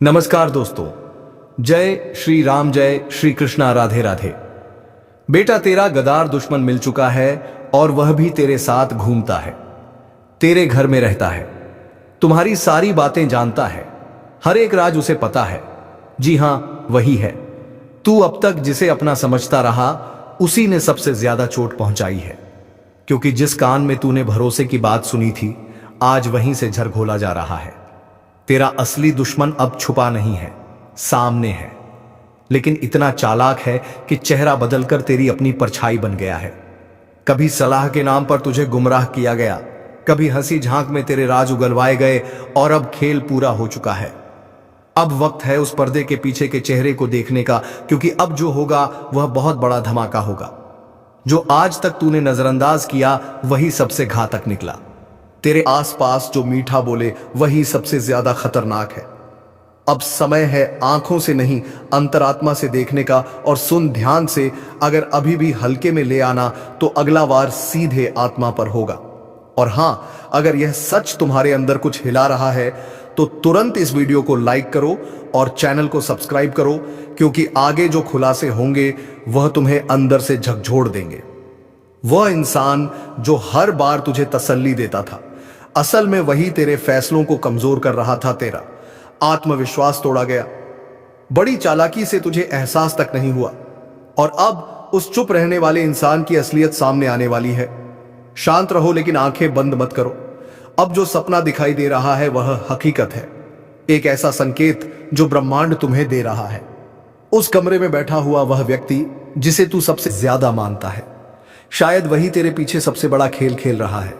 नमस्कार दोस्तों, जय श्री राम, जय श्री कृष्णा, राधे राधे। बेटा, तेरा गद्दार दुश्मन मिल चुका है और वह भी तेरे साथ घूमता है, तेरे घर में रहता है, तुम्हारी सारी बातें जानता है, हर एक राज उसे पता है। जी हां, वही है। तू अब तक जिसे अपना समझता रहा, उसी ने सबसे ज्यादा चोट पहुंचाई है, क्योंकि जिस कान में तूने भरोसे की बात सुनी थी, आज वहीं से झरघोला जा रहा है। तेरा असली दुश्मन अब छुपा नहीं है, सामने है, लेकिन इतना चालाक है कि चेहरा बदलकर तेरी अपनी परछाई बन गया है। कभी सलाह के नाम पर तुझे गुमराह किया गया, कभी हंसी झांक में तेरे राज उगलवाए गए, और अब खेल पूरा हो चुका है। अब वक्त है उस पर्दे के पीछे के चेहरे को देखने का, क्योंकि अब जो होगा वह बहुत बड़ा धमाका होगा। जो आज तक तूने नजरअंदाज किया, वही सबसे घातक निकला। तेरे आसपास जो मीठा बोले, वही सबसे ज्यादा खतरनाक है। अब समय है आंखों से नहीं, अंतरात्मा से देखने का। और सुन ध्यान से, अगर अभी भी हल्के में ले आना, तो अगला वार सीधे आत्मा पर होगा। और हां, अगर यह सच तुम्हारे अंदर कुछ हिला रहा है, तो तुरंत इस वीडियो को लाइक करो और चैनल को सब्सक्राइब करो, क्योंकि आगे जो खुलासे होंगे वह तुम्हें अंदर से झकझोर देंगे। वह इंसान जो हर बार तुझे तसल्ली देता था, असल में वही तेरे फैसलों को कमजोर कर रहा था। तेरा आत्मविश्वास तोड़ा गया, बड़ी चालाकी से तुझे एहसास तक नहीं हुआ। और अब उस चुप रहने वाले इंसान की असलियत सामने आने वाली है। शांत रहो, लेकिन आंखें बंद मत करो। अब जो सपना दिखाई दे रहा है वह हकीकत है, एक ऐसा संकेत जो ब्रह्मांड तुम्हें दे रहा है। उस कमरे में बैठा हुआ वह व्यक्ति जिसे तू सबसे ज्यादा मानता है, शायद वही तेरे पीछे सबसे बड़ा खेल खेल रहा है।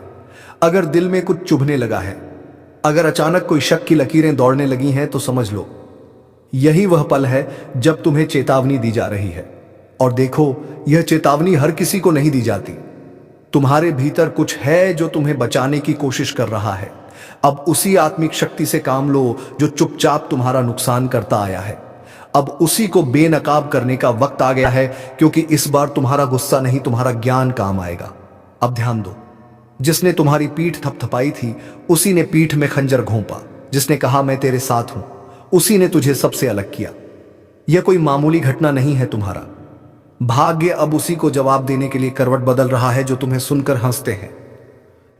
अगर दिल में कुछ चुभने लगा है, अगर अचानक कोई शक की लकीरें दौड़ने लगी हैं, तो समझ लो यही वह पल है जब तुम्हें चेतावनी दी जा रही है। और देखो, यह चेतावनी हर किसी को नहीं दी जाती। तुम्हारे भीतर कुछ है जो तुम्हें बचाने की कोशिश कर रहा है। अब उसी आत्मिक शक्ति से काम लो जो चुपचाप तुम्हारा नुकसान करता आया है। अब उसी को बेनकाब करने का वक्त आ गया है, क्योंकि इस बार तुम्हारा गुस्सा नहीं, तुम्हारा ज्ञान काम आएगा। अब ध्यान दो, जिसने तुम्हारी पीठ थपथपाई थी, उसी ने पीठ में खंजर घोंपा। जिसने कहा मैं तेरे साथ हूं, उसी ने तुझे सबसे अलग किया। यह कोई मामूली घटना नहीं है। तुम्हारा भाग्य अब उसी को जवाब देने के लिए करवट बदल रहा है जो तुम्हें सुनकर हंसते हैं,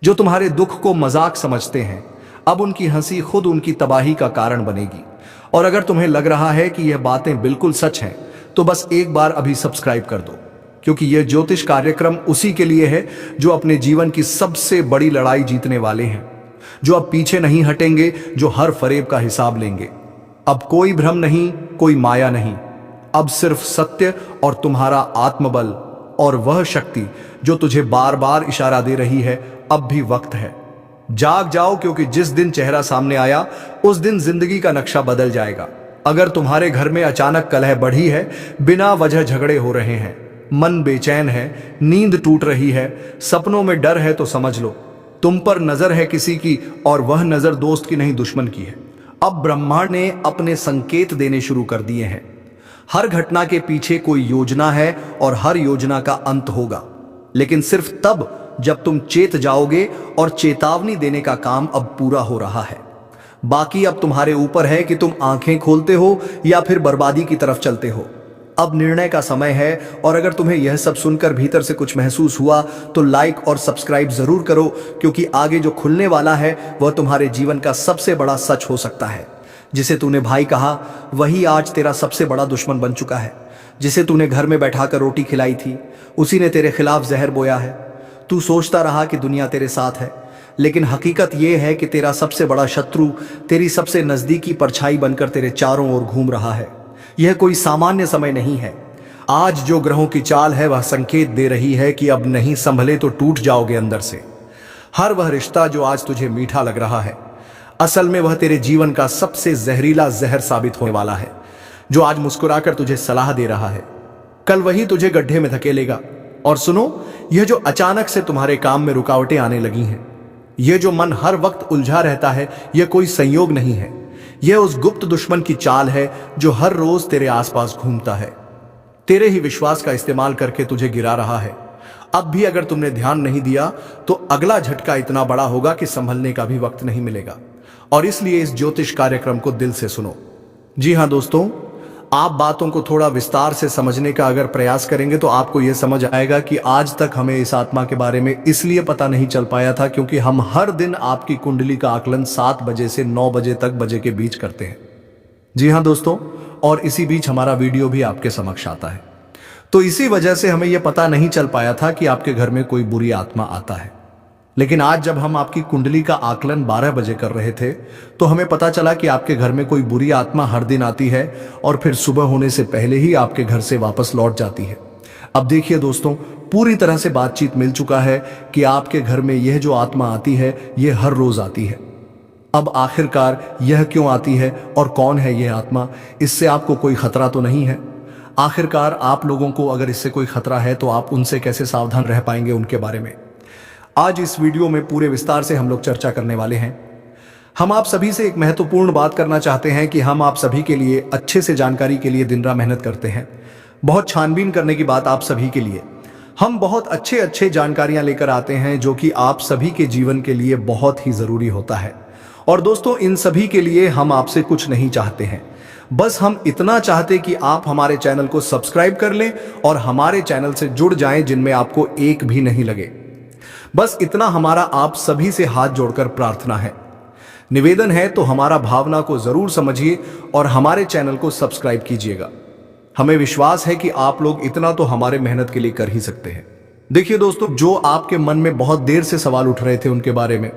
जो तुम्हारे दुख को मजाक समझते हैं। अब उनकी हंसी खुद उनकी तबाही का कारण बनेगी। और अगर तुम्हें लग रहा है कि यह बातें बिल्कुल सच हैं, तो बस एक बार अभी सब्सक्राइब कर दो, क्योंकि यह ज्योतिष कार्यक्रम उसी के लिए है जो अपने जीवन की सबसे बड़ी लड़ाई जीतने वाले हैं, जो अब पीछे नहीं हटेंगे, जो हर फरेब का हिसाब लेंगे। अब कोई भ्रम नहीं, कोई माया नहीं, अब सिर्फ सत्य और तुम्हारा आत्मबल और वह शक्ति जो तुझे बार बार इशारा दे रही है। अब भी वक्त है, जाग जाओ, क्योंकि जिस दिन चेहरा सामने आया, उस दिन जिंदगी का नक्शा बदल जाएगा। अगर तुम्हारे घर में अचानक कलह बढ़ी है, बिना वजह झगड़े हो रहे हैं, मन बेचैन है, नींद टूट रही है, सपनों में डर है, तो समझ लो तुम पर नजर है किसी की, और वह नजर दोस्त की नहीं, दुश्मन की है। अब ब्रह्मांड ने अपने संकेत देने शुरू कर दिए हैं। हर घटना के पीछे कोई योजना है, और हर योजना का अंत होगा, लेकिन सिर्फ तब जब तुम चेत जाओगे। और चेतावनी देने का काम अब पूरा हो रहा है। बाकी अब तुम्हारे ऊपर है कि तुम आंखें खोलते हो या फिर बर्बादी की तरफ चलते हो। अब निर्णय का समय है। और अगर तुम्हें यह सब सुनकर भीतर से कुछ महसूस हुआ, तो लाइक और सब्सक्राइब जरूर करो, क्योंकि आगे जो खुलने वाला है वह तुम्हारे जीवन का सबसे बड़ा सच हो सकता है। जिसे तूने भाई कहा, वही आज तेरा सबसे बड़ा दुश्मन बन चुका है। जिसे तूने घर में बैठाकर रोटी खिलाई थी, उसी ने तेरे खिलाफ जहर बोया है। तू सोचता रहा कि दुनिया तेरे साथ है, लेकिन हकीकत यह है कि तेरा सबसे बड़ा शत्रु तेरी सबसे नजदीकी परछाई बनकर तेरे चारों ओर घूम रहा है। यह कोई सामान्य समय नहीं है। आज जो ग्रहों की चाल है, वह संकेत दे रही है कि अब नहीं संभले तो टूट जाओगे अंदर से। हर वह रिश्ता जो आज तुझे मीठा लग रहा है, असल में वह तेरे जीवन का सबसे जहरीला जहर साबित होने वाला है। जो आज मुस्कुराकर तुझे सलाह दे रहा है, कल वही तुझे गड्ढे में धकेलेगा। और सुनो, यह जो अचानक से तुम्हारे काम में रुकावटें आने लगी हैं, यह जो मन हर वक्त उलझा रहता है, यह कोई संयोग नहीं है। यह उस गुप्त दुश्मन की चाल है जो हर रोज तेरे आसपास घूमता है, तेरे ही विश्वास का इस्तेमाल करके तुझे गिरा रहा है। अब भी अगर तुमने ध्यान नहीं दिया, तो अगला झटका इतना बड़ा होगा कि संभलने का भी वक्त नहीं मिलेगा। और इसलिए इस ज्योतिष कार्यक्रम को दिल से सुनो। जी हाँ दोस्तों, आप बातों को थोड़ा विस्तार से समझने का अगर प्रयास करेंगे तो आपको यह समझ आएगा कि आज तक हमें इस आत्मा के बारे में इसलिए पता नहीं चल पाया था क्योंकि हम हर दिन आपकी कुंडली का आकलन 7 बजे से 9 बजे तक बजे के बीच करते हैं। जी हाँ दोस्तों, और इसी बीच हमारा वीडियो भी आपके समक्ष आता है। तो इसी वजह से हमें यह पता नहीं चल पाया था कि आपके घर में कोई बुरी आत्मा आता है। लेकिन आज जब हम आपकी कुंडली का आकलन 12 बजे कर रहे थे तो हमें पता चला कि आपके घर में कोई बुरी आत्मा हर दिन आती है और फिर सुबह होने से पहले ही आपके घर से वापस लौट जाती है। अब देखिए दोस्तों, पूरी तरह से बातचीत मिल चुका है कि आपके घर में यह जो आत्मा आती है यह हर रोज आती है। अब आखिरकार यह क्यों आती है और कौन है यह आत्मा, इससे आपको कोई खतरा तो नहीं है? आखिरकार आप लोगों को अगर इससे कोई खतरा है तो आप उनसे कैसे सावधान रह पाएंगे उनके बारे में आज इस वीडियो में पूरे विस्तार से हम लोग चर्चा करने वाले हैं। हम आप सभी से एक महत्वपूर्ण बात करना चाहते हैं कि हम आप सभी के लिए अच्छे से जानकारी के लिए दिन रात मेहनत करते हैं। बहुत छानबीन करने की बात आप सभी के लिए, हम बहुत अच्छे जानकारियां लेकर आते हैं जो कि आप सभी के जीवन के लिए बहुत ही जरूरी होता है। और दोस्तों, इन सभी के लिए हम आपसे कुछ नहीं चाहते हैं, बस हम इतना चाहते कि आप हमारे चैनल को सब्सक्राइब कर लें और हमारे चैनल से जुड़ जाएं जिनमें आपको एक भी नहीं लगे। बस इतना हमारा आप सभी से हाथ जोड़कर प्रार्थना है, निवेदन है। तो हमारा भावना को जरूर समझिए और हमारे चैनल को सब्सक्राइब कीजिएगा। हमें विश्वास है कि आप लोग इतना तो हमारे मेहनत के लिए कर ही सकते हैं। देखिए दोस्तों, जो आपके मन में बहुत देर से सवाल उठ रहे थे उनके बारे में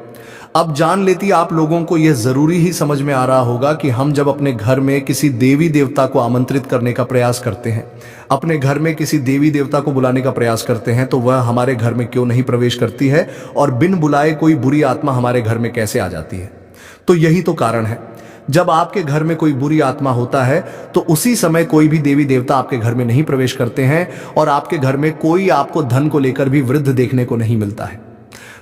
अब जान लेती आप लोगों को यह जरूरी ही समझ में आ रहा होगा कि हम जब अपने घर में किसी देवी देवता को आमंत्रित करने का प्रयास करते हैं, अपने घर में किसी देवी देवता को बुलाने का प्रयास करते हैं, तो वह हमारे घर में क्यों नहीं प्रवेश करती है और बिन बुलाए कोई बुरी आत्मा हमारे घर में कैसे आ जाती है। तो यही तो कारण है, जब आपके घर में कोई बुरी आत्मा होता है तो उसी समय कोई भी देवी देवता आपके घर में नहीं प्रवेश करते हैं और आपके घर में कोई आपको धन को लेकर भी वृद्ध देखने को नहीं मिलता है।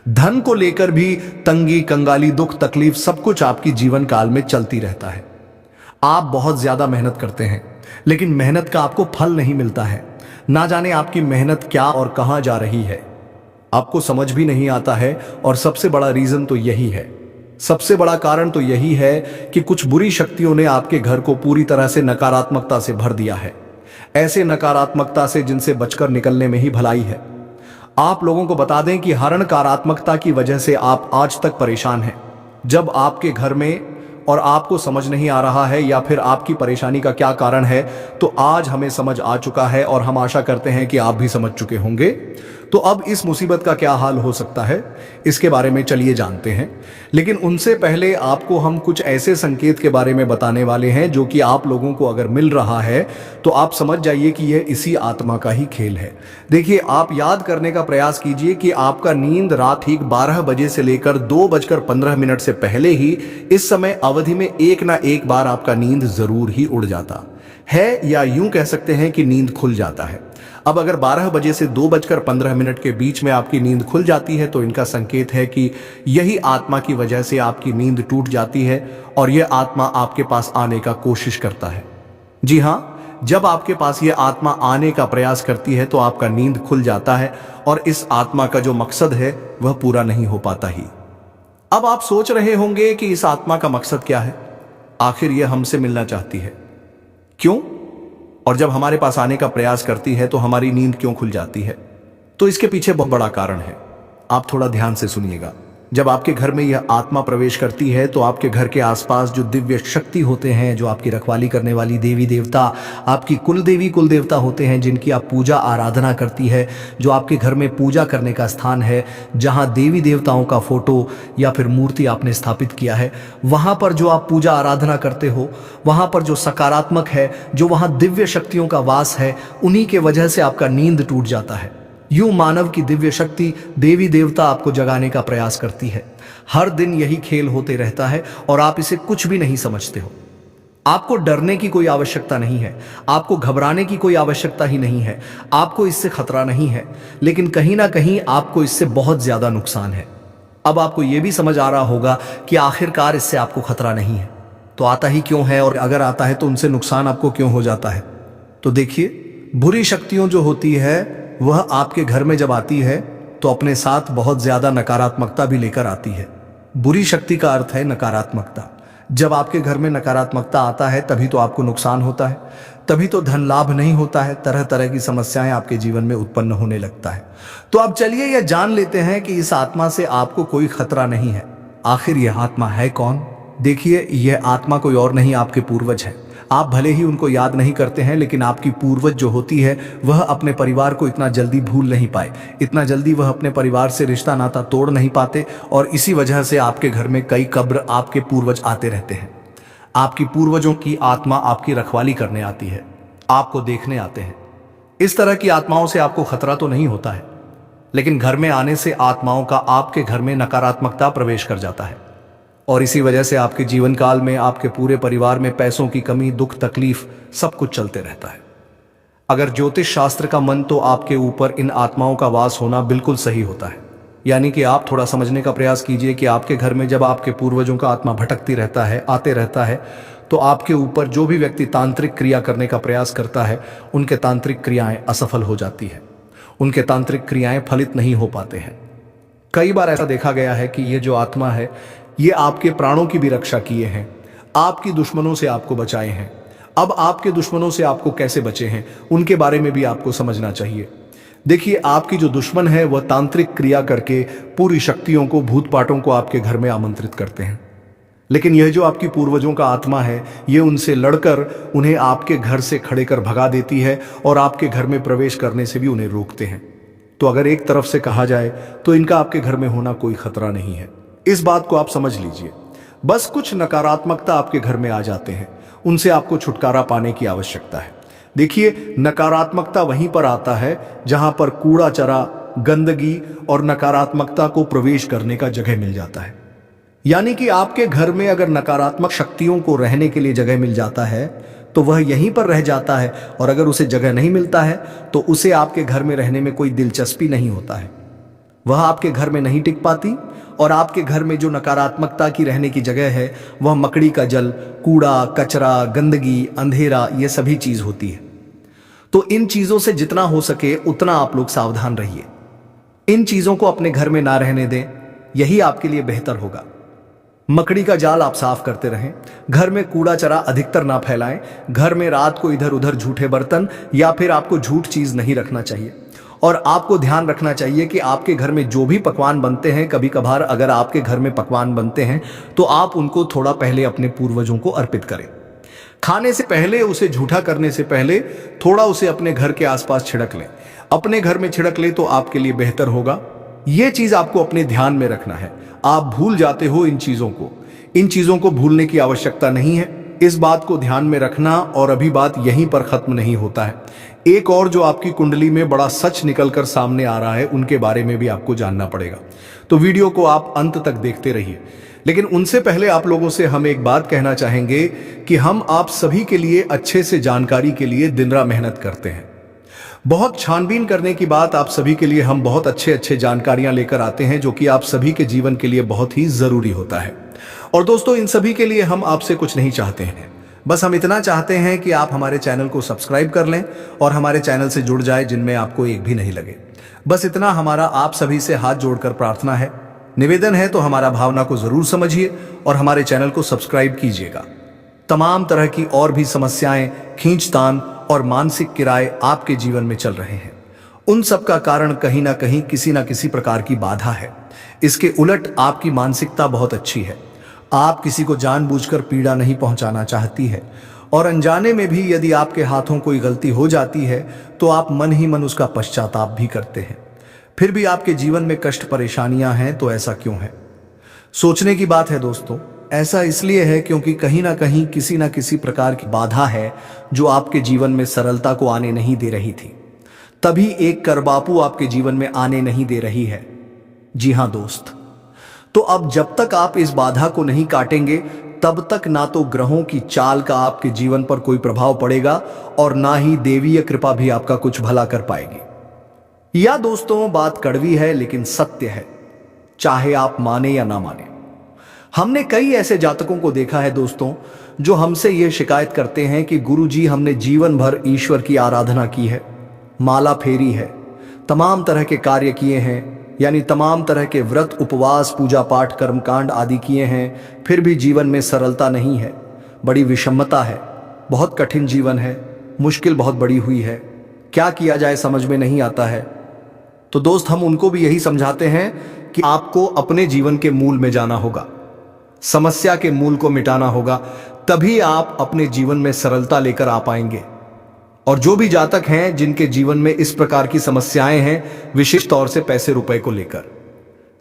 धन को लेकर भी तंगी, कंगाली, दुख, तकलीफ सब कुछ आपकी जीवन काल में चलती रहता है। आप बहुत ज्यादा मेहनत करते हैं लेकिन मेहनत का आपको फल नहीं मिलता है। ना जाने आपकी मेहनत क्या और कहां जा रही है, आपको समझ भी नहीं आता है। और सबसे बड़ा रीजन तो यही है, सबसे बड़ा कारण तो यही है कि कुछ बुरी शक्तियों ने आपके घर को पूरी तरह से नकारात्मकता से भर दिया है। ऐसे नकारात्मकता से जिनसे बचकर निकलने में ही भलाई है। आप लोगों को बता दें कि हर नकारात्मकता की वजह से आप आज तक परेशान हैं। जब आपके घर में और आपको समझ नहीं आ रहा है या फिर आपकी परेशानी का क्या कारण है, तो आज हमें समझ आ चुका है और हम आशा करते हैं कि आप भी समझ चुके होंगे। तो अब इस मुसीबत का क्या हाल हो सकता है, इसके बारे में चलिए जानते हैं। लेकिन उनसे पहले आपको हम कुछ ऐसे संकेत के बारे में बताने वाले हैं जो कि आप लोगों को अगर मिल रहा है तो आप समझ जाइए कि यह इसी आत्मा का ही खेल है। देखिए, आप याद करने का प्रयास कीजिए कि आपका नींद रात ठीक 12 बजे से लेकर 2:15 से पहले ही इस समय अवधि में एक ना एक बार आपका नींद जरूर ही उड़ जाता है, या यूं कह सकते हैं कि नींद खुल जाता है। अब अगर 12 बजे से 2:15 के बीच में आपकी नींद खुल जाती है तो इनका संकेत है कि यही आत्मा की वजह से आपकी नींद टूट जाती है और यह आत्मा आपके पास आने का कोशिश करता है। जी हाँ, जब आपके पास यह आत्मा आने का प्रयास करती है तो आपका नींद खुल जाता है और इस आत्मा का जो मकसद है वह पूरा नहीं हो पाता ही। अब आप सोच रहे होंगे कि इस आत्मा का मकसद क्या है, आखिर यह हमसे मिलना चाहती है क्यों, और जब हमारे पास आने का प्रयास करती है तो हमारी नींद क्यों खुल जाती है। तो इसके पीछे बहुत बड़ा कारण है, आप थोड़ा ध्यान से सुनिएगा। जब आपके घर में यह आत्मा प्रवेश करती है तो आपके घर के आसपास जो दिव्य शक्ति होते हैं, जो आपकी रखवाली करने वाली देवी देवता, आपकी कुल देवी कुल देवता होते हैं जिनकी आप पूजा आराधना करती है, जो आपके घर में पूजा करने का स्थान है, जहां देवी देवताओं का फोटो या फिर मूर्ति आपने स्थापित किया है, वहां पर जो आप पूजा आराधना करते हो, वहां पर जो सकारात्मक है, जो वहां दिव्य शक्तियों का वास है, उन्हीं के वजह से आपका नींद टूट जाता है। यूं मानव की दिव्य शक्ति देवी देवता आपको जगाने का प्रयास करती है। हर दिन यही खेल होते रहता है और आप इसे कुछ भी नहीं समझते हो। आपको डरने की कोई आवश्यकता नहीं है, आपको घबराने की कोई आवश्यकता ही नहीं है, आपको इससे खतरा नहीं है, लेकिन कहीं ना कहीं आपको इससे बहुत ज्यादा नुकसान है। अब आपको यह भी समझ आ रहा होगा कि आखिरकार इससे आपको खतरा नहीं है तो आता ही क्यों है, और अगर आता है तो उनसे नुकसान आपको क्यों हो जाता है। तो देखिए, बुरी शक्तियों जो होती है वह आपके घर में जब आती है तो अपने साथ बहुत ज्यादा नकारात्मकता भी लेकर आती है। बुरी शक्ति का अर्थ है नकारात्मकता। जब आपके घर में नकारात्मकता आता है तभी तो आपको नुकसान होता है, तभी तो धन लाभ नहीं होता है, तरह तरह की समस्याएं आपके जीवन में उत्पन्न होने लगता है। तो अब चलिए यह जान लेते हैं कि इस आत्मा से आपको कोई खतरा नहीं है। आखिर यह आत्मा है कौन? देखिए, यह आत्मा कोई और नहीं, आपके पूर्वज है। आप भले ही उनको याद नहीं करते हैं, लेकिन आपकी पूर्वज जो होती है वह अपने परिवार को इतना जल्दी भूल नहीं पाए, इतना जल्दी वह अपने परिवार से रिश्ता नाता तोड़ नहीं पाते, और इसी वजह से आपके घर में कई कब्र आपके पूर्वज आते रहते हैं। आपकी पूर्वजों की आत्मा आपकी रखवाली करने आती है, आपको देखने आते हैं। इस तरह की आत्माओं से आपको खतरा तो नहीं होता है, लेकिन घर में आने से आत्माओं का आपके घर में नकारात्मकता प्रवेश कर जाता है, और इसी वजह से आपके जीवन काल में आपके पूरे परिवार में पैसों की कमी, दुख, तकलीफ सब कुछ चलते रहता है। अगर ज्योतिष शास्त्र का मन, तो आपके ऊपर इन आत्माओं का वास होना बिल्कुल सही होता है। यानी कि आप थोड़ा समझने का प्रयास कीजिए कि आपके घर में जब आपके पूर्वजों का आत्मा भटकती रहता है, आते रहता है, तो आपके ऊपर जो भी व्यक्ति तांत्रिक क्रिया करने का प्रयास करता है, उनके तांत्रिक क्रियाएं असफल हो जाती है, उनके तांत्रिक क्रियाएं फलित नहीं हो पाते हैं। कई बार ऐसा देखा गया है कि ये जो आत्मा है, ये आपके प्राणों की भी रक्षा किए हैं, आपकी दुश्मनों से आपको बचाए हैं। अब आपके दुश्मनों से आपको कैसे बचे हैं, उनके बारे में भी आपको समझना चाहिए। देखिए, आपकी जो दुश्मन है वह तांत्रिक क्रिया करके पूरी शक्तियों को, भूत पाटों को आपके घर में आमंत्रित करते हैं, लेकिन यह जो आपकी पूर्वजों का आत्मा है, ये उनसे लड़कर उन्हें आपके घर से खड़े कर भगा देती है, और आपके घर में प्रवेश करने से भी उन्हें रोकते हैं। तो अगर एक तरफ से कहा जाए तो इनका आपके घर में होना कोई खतरा नहीं है, इस बात को आप समझ लीजिए। बस कुछ नकारात्मकता आपके घर में आ जाते हैं, उनसे आपको छुटकारा पाने की आवश्यकता है। देखिए, नकारात्मकता वहीं पर आता है जहां पर कूड़ा चरा, गंदगी और नकारात्मकता को प्रवेश करने का जगह मिल जाता है। यानी कि आपके घर में अगर नकारात्मक शक्तियों को रहने के लिए जगह मिल जाता है तो वह यहीं पर रह जाता है, और अगर उसे जगह नहीं मिलता है तो उसे आपके घर में रहने में कोई दिलचस्पी नहीं होता है, वह आपके घर में नहीं टिक पाती। और आपके घर में जो नकारात्मकता की रहने की जगह है वह मकड़ी का जल, कूड़ा कचरा, गंदगी, अंधेरा, ये सभी चीज होती है। तो इन चीजों से जितना हो सके उतना आप लोग सावधान रहिए, इन चीजों को अपने घर में ना रहने दें, यही आपके लिए बेहतर होगा। मकड़ी का जाल आप साफ करते रहें, घर में कूड़ा चरा अधिकतर ना फैलाएं, घर में रात को इधर उधर झूठे बर्तन या फिर आपको झूठ चीज नहीं रखना चाहिए। और आपको ध्यान रखना चाहिए कि आपके घर में जो भी पकवान बनते हैं, कभी कभार अगर आपके घर में पकवान बनते हैं तो आप उनको थोड़ा पहले अपने पूर्वजों को अर्पित करें। खाने से पहले, उसे झूठा करने से पहले थोड़ा उसे अपने घर के आसपास छिड़क लें। अपने घर में छिड़क ले तो आपके लिए बेहतर होगा। यह चीज आपको अपने ध्यान में रखना है। आप भूल जाते हो इन चीजों को भूलने की आवश्यकता नहीं है, इस बात को ध्यान में रखना। और अभी बात यहीं पर खत्म नहीं होता है, एक और जो आपकी कुंडली में बड़ा सच निकलकर सामने आ रहा है, उनके बारे में भी आपको जानना पड़ेगा। तो वीडियो को आप अंत तक देखते रहिए। लेकिन उनसे पहले आप लोगों से हम एक बात कहना चाहेंगे कि हम आप सभी के लिए अच्छे से जानकारी के लिए दिन रात मेहनत करते हैं। बहुत छानबीन करने की बात आप सभी के लिए हम बहुत अच्छे जानकारियां लेकर आते हैं, जो कि आप सभी के जीवन के लिए बहुत ही जरूरी होता है। और दोस्तों, इन सभी के लिए हम आपसे कुछ नहीं चाहते हैं, बस हम इतना चाहते हैं कि आप हमारे चैनल को सब्सक्राइब कर लें और हमारे चैनल से जुड़ जाए, जिनमें आपको एक भी नहीं लगे। बस इतना हमारा आप सभी से हाथ जोड़कर प्रार्थना है, निवेदन है। तो हमारा भावना को जरूर समझिए और हमारे चैनल को सब्सक्राइब कीजिएगा। तमाम तरह की और भी समस्याएं, खींचतान और मानसिक किराए आपके जीवन में चल रहे हैं, उन सब का कारण कहीं ना कहीं किसी ना किसी प्रकार की बाधा है। इसके उलट आपकी मानसिकता बहुत अच्छी है, आप किसी को जानबूझकर पीड़ा नहीं पहुंचाना चाहती है, और अनजाने में भी यदि आपके हाथों कोई गलती हो जाती है तो आप मन ही मन उसका पश्चाताप भी करते हैं। फिर भी आपके जीवन में कष्ट परेशानियां हैं, तो ऐसा क्यों है? सोचने की बात है दोस्तों। ऐसा इसलिए है क्योंकि कहीं ना कहीं किसी ना किसी प्रकार की बाधा है जो आपके जीवन में सरलता को आने नहीं दे रही थी, तभी एक करबापू आपके जीवन में आने नहीं दे रही है। जी हां दोस्त, तो अब जब तक आप इस बाधा को नहीं काटेंगे तब तक ना तो ग्रहों की चाल का आपके जीवन पर कोई प्रभाव पड़ेगा और ना ही देवीय कृपा भी आपका कुछ भला कर पाएगी। या दोस्तों, बात कड़वी है लेकिन सत्य है, चाहे आप माने या ना माने। हमने कई ऐसे जातकों को देखा है दोस्तों, जो हमसे यह शिकायत करते हैं कि गुरुजी, हमने जीवन भर ईश्वर की आराधना की है, माला फेरी है, तमाम तरह के कार्य किए हैं, यानी तमाम तरह के व्रत, उपवास, पूजा पाठ, कर्मकांड आदि किए हैं, फिर भी जीवन में सरलता नहीं है, बड़ी विषमता है, बहुत कठिन जीवन है, मुश्किल बहुत बड़ी हुई है, क्या किया जाए समझ में नहीं आता है। तो दोस्त, हम उनको भी यही समझाते हैं कि आपको अपने जीवन के मूल में जाना होगा, समस्या के मूल को मिटाना होगा, तभी आप अपने जीवन में सरलता लेकर आ पाएंगे। और जो भी जातक हैं जिनके जीवन में इस प्रकार की समस्याएं हैं, विशेष तौर से पैसे रुपए को लेकर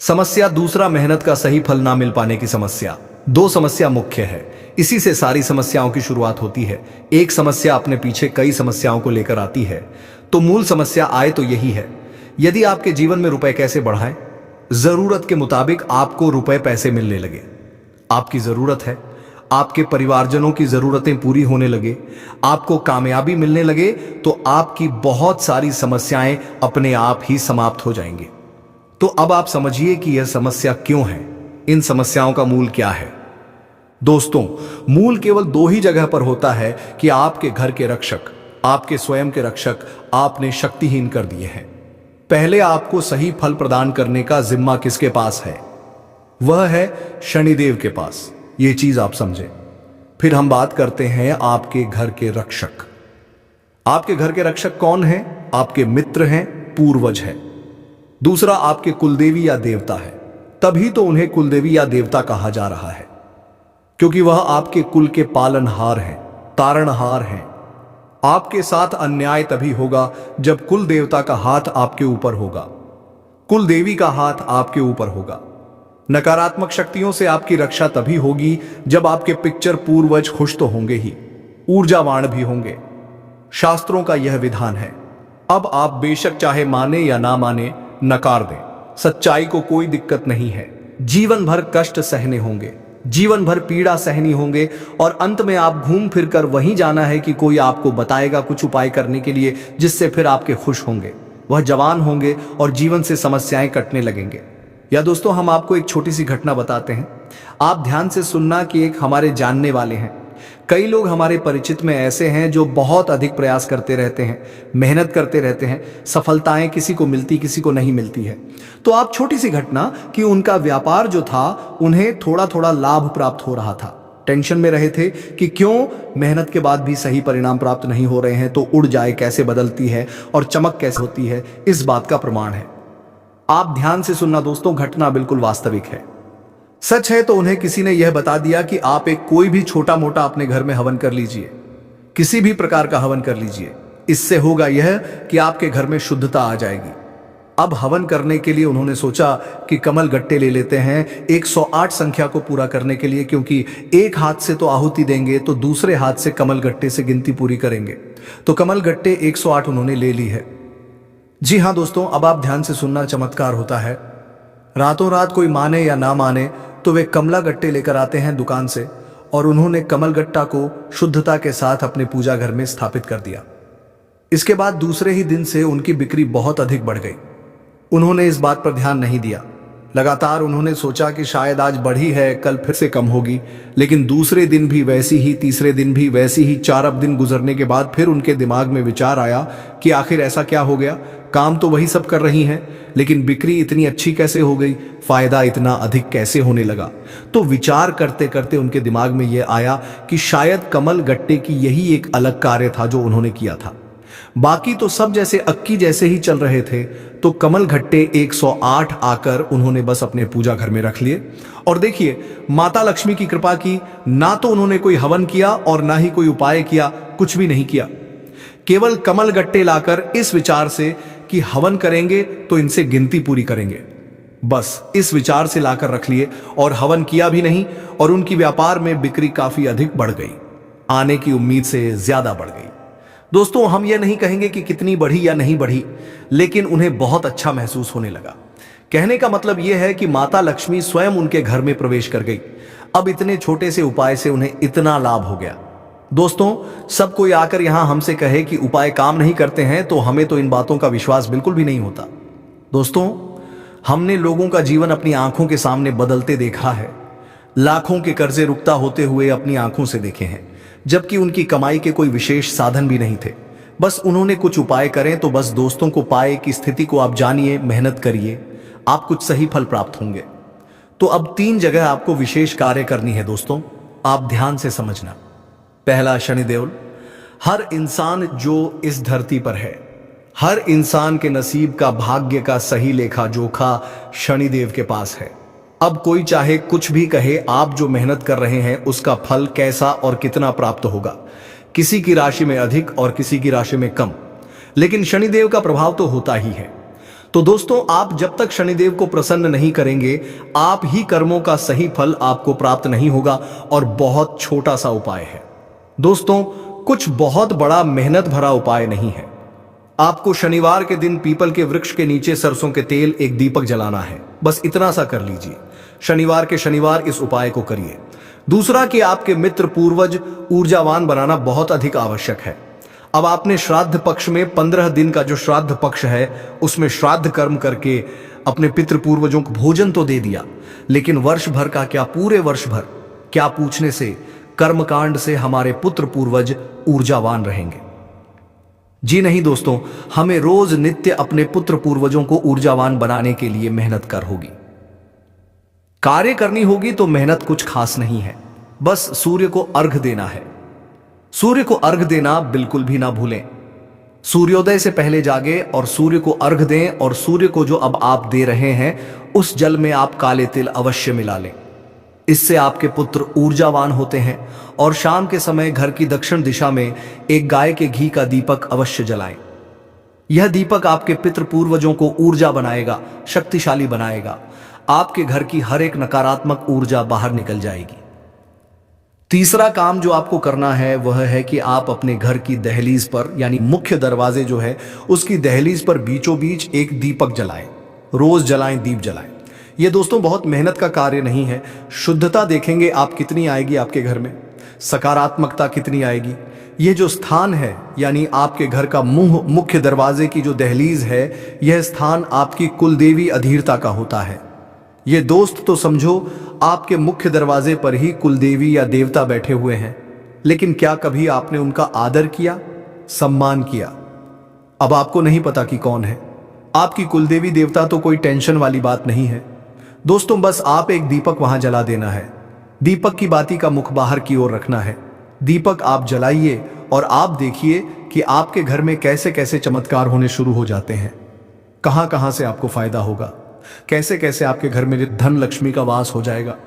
समस्या, दूसरा मेहनत का सही फल ना मिल पाने की समस्या, दो समस्या मुख्य है, इसी से सारी समस्याओं की शुरुआत होती है। एक समस्या अपने पीछे कई समस्याओं को लेकर आती है, तो मूल समस्या आए तो यही है, यदि आपके जीवन में रुपए कैसे बढ़ाएं, जरूरत के मुताबिक आपको रुपए पैसे मिलने लगे, आपकी जरूरत है, आपके परिवारजनों की जरूरतें पूरी होने लगे, आपको कामयाबी मिलने लगे, तो आपकी बहुत सारी समस्याएं अपने आप ही समाप्त हो जाएंगी। तो अब आप समझिए कि यह समस्या क्यों है, इन समस्याओं का मूल क्या है। दोस्तों, मूल केवल दो ही जगह पर होता है कि आपके घर के रक्षक, आपके स्वयं के रक्षक आपने शक्तिहीन कर दिए हैं। पहले आपको सही फल प्रदान करने का जिम्मा किसके पास है? वह है शनिदेव के पास, ये चीज आप समझें। फिर हम बात करते हैं आपके घर के रक्षक। आपके घर के रक्षक कौन हैं? आपके मित्र हैं, पूर्वज हैं। दूसरा आपके कुलदेवी या देवता है, तभी तो उन्हें कुलदेवी या देवता कहा जा रहा है, क्योंकि वह आपके कुल के पालनहार हैं, तारणहार हैं। आपके साथ अन्याय तभी होगा जब कुल देवता का हाथ आपके ऊपर होगा, कुल देवी का हाथ आपके ऊपर होगा। नकारात्मक शक्तियों से आपकी रक्षा तभी होगी जब आपके पिक्चर पूर्वज खुश तो होंगे ही, ऊर्जावान भी होंगे। शास्त्रों का यह विधान है। अब आप बेशक चाहे माने या ना माने, नकार दें, सच्चाई को कोई दिक्कत नहीं है। जीवन भर कष्ट सहने होंगे, जीवन भर पीड़ा सहनी होंगे, और अंत में आप घूम फिर कर वहीं जाना है कि कोई आपको बताएगा कुछ उपाय करने के लिए, जिससे फिर आपके खुश होंगे, वह जवान होंगे और जीवन से समस्याएं कटने लगेंगे। या दोस्तों, हम आपको एक छोटी सी घटना बताते हैं, आप ध्यान से सुनना कि एक हमारे जानने वाले हैं, कई लोग हमारे परिचित में ऐसे हैं जो बहुत अधिक प्रयास करते रहते हैं, मेहनत करते रहते हैं, सफलताएं किसी को मिलती किसी को नहीं मिलती है। तो आप छोटी सी घटना कि उनका व्यापार जो था, उन्हें थोड़ा थोड़ा लाभ प्राप्त हो रहा था, टेंशन में रहे थे कि क्यों मेहनत के बाद भी सही परिणाम प्राप्त नहीं हो रहे हैं, तो उड़ जाए कैसे बदलती है और चमक कैसे होती है, इस बात का प्रमाण है। आप ध्यान से सुनना दोस्तों, घटना बिल्कुल वास्तविक है, सच है। तो उन्हें किसी ने यह बता दिया कि आप एक कोई भी छोटा मोटा अपने घर में हवन कर लीजिए, किसी भी प्रकार का हवन कर लीजिए, इससे होगा यह कि आपके घर में शुद्धता आ जाएगी। अब हवन करने के लिए उन्होंने सोचा कि कमल गट्टे ले लेते हैं 108 संख्या को पूरा करने के लिए, क्योंकि एक हाथ से तो आहुति देंगे तो दूसरे हाथ से कमल गट्टे से गिनती पूरी करेंगे। तो कमल गट्टे 108 उन्होंने ले ली है। जी हाँ दोस्तों, अब आप ध्यान से सुनना, चमत्कार होता है। रातों रात कोई माने या ना माने, तो वे कमला गट्टे लेकर आते हैं दुकान से, और उन्होंने कमल गट्टा को शुद्धता के साथ अपने पूजा घर में स्थापित कर दिया। इसके बाद दूसरे ही दिन से उनकी बिक्री बहुत अधिक बढ़ गई। उन्होंने इस बात पर ध्यान नहीं दिया, लगातार उन्होंने सोचा कि शायद आज बढ़ी है, कल फिर से कम होगी, लेकिन दूसरे दिन भी वैसी ही, तीसरे दिन भी वैसी ही। 4 दिन गुजरने के बाद फिर उनके दिमाग में विचार आया कि आखिर ऐसा क्या हो गया, काम तो वही सब कर रही हैं, लेकिन बिक्री इतनी अच्छी कैसे हो गई, फायदा इतना अधिक कैसे होने लगा। तो विचार करते करते उनके दिमाग में यह आया कि शायद कमल गट्टे की यही एक अलग कार्य था जो उन्होंने किया था, बाकी तो सब जैसे अक्की जैसे ही चल रहे थे। तो कमल गट्टे 108 आकर उन्होंने बस अपने पूजा घर में रख लिए, और देखिए माता लक्ष्मी की कृपा की, ना तो उन्होंने कोई हवन किया और ना ही कोई उपाय किया, कुछ भी नहीं किया, केवल कमल गट्टे लाकर इस विचार से कि हवन करेंगे तो इनसे गिनती पूरी करेंगे, बस इस विचार से लाकर रख लिए, और हवन किया भी नहीं, और उनकी व्यापार में बिक्री काफी अधिक बढ़ गई, आने की उम्मीद से ज्यादा बढ़ गई। दोस्तों, हम ये नहीं कहेंगे कि कितनी बढ़ी या नहीं बढ़ी, लेकिन उन्हें बहुत अच्छा महसूस होने लगा। कहने का मतलब यह है कि माता लक्ष्मी स्वयं उनके घर में प्रवेश कर गई। अब इतने छोटे से उपाय से उन्हें इतना लाभ हो गया। दोस्तों, सब कोई आकर यहां हमसे कहे कि उपाय काम नहीं करते हैं, तो हमें तो इन बातों का विश्वास बिल्कुल भी नहीं होता। दोस्तों, हमने लोगों का जीवन अपनी आंखों के सामने बदलते देखा है, लाखों के कर्जे रुकता होते हुए अपनी आंखों से देखे हैं, जबकि उनकी कमाई के कोई विशेष साधन भी नहीं थे। बस उन्होंने कुछ उपाय करें तो बस दोस्तों को पाए की स्थिति को आप जानिए, मेहनत करिए, आप कुछ सही फल प्राप्त होंगे। तो अब 3 जगह आपको विशेष कार्य करनी है दोस्तों, आप ध्यान से समझना। पहला, शनिदेव। हर इंसान जो इस धरती पर है, हर इंसान के नसीब का, भाग्य का सही लेखा जोखा शनिदेव के पास है। अब कोई चाहे कुछ भी कहे, आप जो मेहनत कर रहे हैं उसका फल कैसा और कितना प्राप्त होगा। किसी की राशि में अधिक और किसी की राशि में कम, लेकिन शनिदेव का प्रभाव तो होता ही है। तो दोस्तों, आप जब तक शनिदेव को प्रसन्न नहीं करेंगे, आप ही कर्मों का सही फल आपको प्राप्त नहीं होगा। और बहुत छोटा सा उपाय है दोस्तों, कुछ बहुत बड़ा मेहनत भरा उपाय नहीं है। आपको शनिवार के दिन पीपल के वृक्ष के नीचे सरसों के तेल एक दीपक जलाना है, बस इतना सा कर लीजिए। शनिवार के शनिवार इस उपाय को करिए। दूसरा कि आपके मित्र पूर्वज ऊर्जावान बनाना बहुत अधिक आवश्यक है। अब आपने श्राद्ध पक्ष में 15 दिन का जो श्राद्ध पक्ष है उसमें श्राद्ध कर्म करके अपने पितृ पूर्वजों को भोजन तो दे दिया, लेकिन वर्ष भर का क्या, पूरे वर्ष भर क्या पूछने से कर्मकांड से हमारे पुत्र पूर्वज ऊर्जावान रहेंगे? जी नहीं दोस्तों, हमें रोज नित्य अपने पुत्र पूर्वजों को ऊर्जावान बनाने के लिए मेहनत कर होगी, कार्य करनी होगी। तो मेहनत कुछ खास नहीं है, बस सूर्य को अर्घ देना है। सूर्य को अर्घ देना बिल्कुल भी ना भूलें। सूर्योदय से पहले जागे और सूर्य को अर्घ दें, और सूर्य को जो अब आप दे रहे हैं उस जल में आप काले तिल अवश्य मिला लें। इससे आपके पुत्र ऊर्जावान होते हैं। और शाम के समय घर की दक्षिण दिशा में एक गाय के घी का दीपक अवश्य जलाएं। यह दीपक आपके पितृ पूर्वजों को ऊर्जा बनाएगा, शक्तिशाली बनाएगा। आपके घर की हर एक नकारात्मक ऊर्जा बाहर निकल जाएगी। तीसरा काम जो आपको करना है वह है कि आप अपने घर की दहलीज पर, यानी मुख्य दरवाजे जो है उसकी दहलीज पर बीचों बीच एक दीपक जलाएं। रोज जलाएं, दीप जलाएं। ये दोस्तों बहुत मेहनत का कार्य नहीं है। शुद्धता देखेंगे आप कितनी आएगी आपके घर में, सकारात्मकता कितनी आएगी। ये जो स्थान है, यानी आपके घर का मुख्य दरवाजे की जो दहलीज है, यह स्थान आपकी कुलदेवी अधीरता का होता है। ये दोस्त तो समझो आपके मुख्य दरवाजे पर ही कुलदेवी या देवता बैठे हुए हैं, लेकिन क्या कभी आपने उनका आदर किया, सम्मान किया? अब आपको नहीं पता कि कौन है आपकी कुलदेवी देवता, तो कोई टेंशन वाली बात नहीं है दोस्तों। बस आप एक दीपक वहां जला देना है। दीपक की बाती का मुख बाहर की ओर रखना है। दीपक आप जलाइए और आप देखिए कि आपके घर में कैसे कैसे चमत्कार होने शुरू हो जाते हैं। कहां कहां से आपको फायदा होगा, कैसे कैसे आपके घर में धन लक्ष्मी का वास हो जाएगा।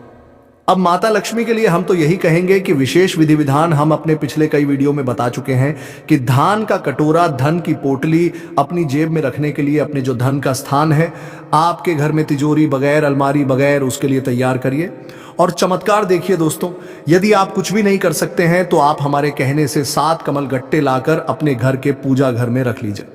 अब माता लक्ष्मी के लिए हम तो यही कहेंगे कि विशेष विधि विधान हम अपने पिछले कई वीडियो में बता चुके हैं कि धान का कटोरा, धन की पोटली अपनी जेब में रखने के लिए अपने जो धन का स्थान है आपके घर में तिजोरी बगैर, अलमारी बगैर, उसके लिए तैयार करिए। और चमत्कार देखिए दोस्तों, यदि आप कुछ भी नहीं कर सकते हैं तो आप हमारे कहने से 7 कमल गट्टे लाकर अपने घर के पूजा घर में रख लीजिए।